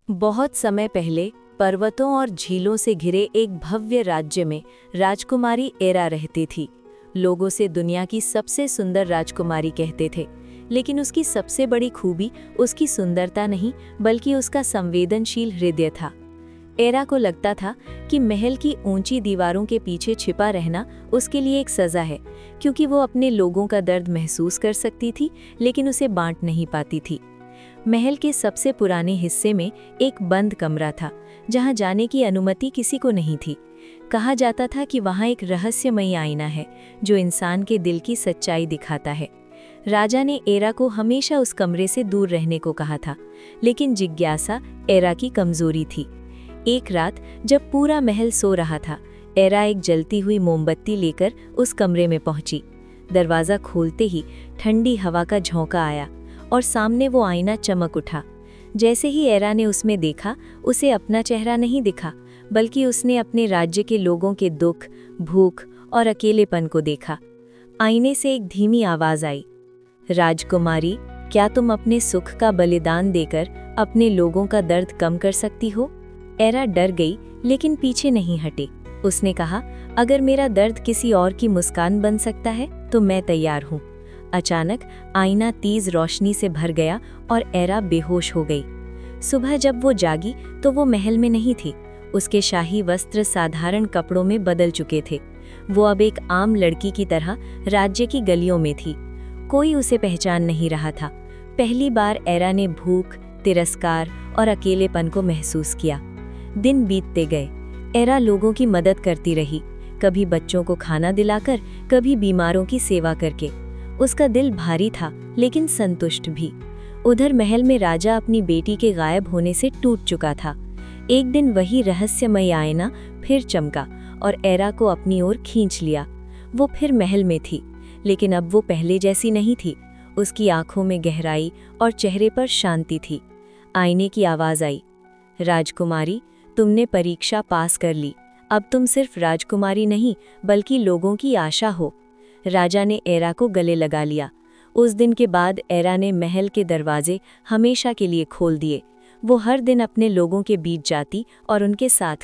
बहुत समय पहले पर्वतों और झीलों से घिरे एक भव्य राज्य में राजकुमारी एरा रहती थी। लोग उसे दुनिया की सबसे सुंदर राजकुमारी कहते थे, लेकिन उसकी सबसे बड़ी खूबी उसकी सुंदरता नहीं बल्कि उसका संवेदनशील हृदय था। एरा को लगता था कि महल की ऊंची दीवारों के पीछे छिपा रहना उसके लिए एक सज़ा है, क्योंकि वो अपने लोगों का दर्द महसूस कर सकती थी लेकिन उसे बांट नहीं पाती थी। महल के सबसे पुराने हिस्से में एक बंद कमरा था, जहां जाने की अनुमति किसी को नहीं थी। कहा जाता था कि वहां एक रहस्यमयी आईना है जो इंसान के दिल की सच्चाई दिखाता है। राजा ने एरा को हमेशा उस कमरे से दूर रहने को कहा था, लेकिन जिज्ञासा एरा की कमजोरी थी। एक रात जब पूरा महल सो रहा था, एरा एक जलती हुई मोमबत्ती लेकर उस कमरे में पहुंची। दरवाज़ा खोलते ही ठंडी हवा का झोंका आया और सामने वो आईना चमक उठा। जैसे ही एरा ने उसमें देखा, उसे अपना चेहरा नहीं दिखा, बल्कि उसने अपने राज्य के लोगों के दुख, भूख और अकेलेपन को देखा। आईने से एक धीमी आवाज़ आई, राजकुमारी, क्या तुम अपने सुख का बलिदान देकर अपने लोगों का दर्द कम कर सकती हो? एरा डर गई, लेकिन पीछे नहीं हटी। उसने कहा, अगर मेरा दर्द किसी और की मुस्कान बन सकता है तो मैं तैयार हूँ। अचानक आईना तेज रोशनी से भर गया और एरा बेहोश हो गई। सुबह जब वो जागी तो वो महल में नहीं थी। उसके शाही वस्त्र साधारण कपड़ों में बदल चुके थे। वो अब एक आम लड़की की तरह राज्य की गलियों में थी। कोई उसे पहचान नहीं रहा था। पहली बार एरा ने भूख, तिरस्कार और अकेलेपन को महसूस किया। दिन बीतते गए। एरा लोगों की मदद करती रही, कभी बच्चों को खाना दिलाकर, कभी बीमारों की सेवा करके। उसका दिल भारी था लेकिन संतुष्ट भी। उधर महल में राजा अपनी बेटी के गायब होने से टूट चुका था। एक दिन वही रहस्यमय आईना फिर चमका और एरा को अपनी ओर खींच लिया। वो फिर महल में थी, लेकिन अब वो पहले जैसी नहीं थी। उसकी आंखों में गहराई और चेहरे पर शांति थी। आईने की आवाज़ आई, राजकुमारी, तुमने परीक्षा पास कर ली। अब तुम सिर्फ राजकुमारी नहीं बल्कि लोगों की आशा हो। राजा ने एरा को गले लगा लिया। उस दिन के बाद एरा ने महल के दरवाजे हमेशा के लिए खोल दिए। वो हर दिन अपने लोगों के बीच जाती और उनके साथ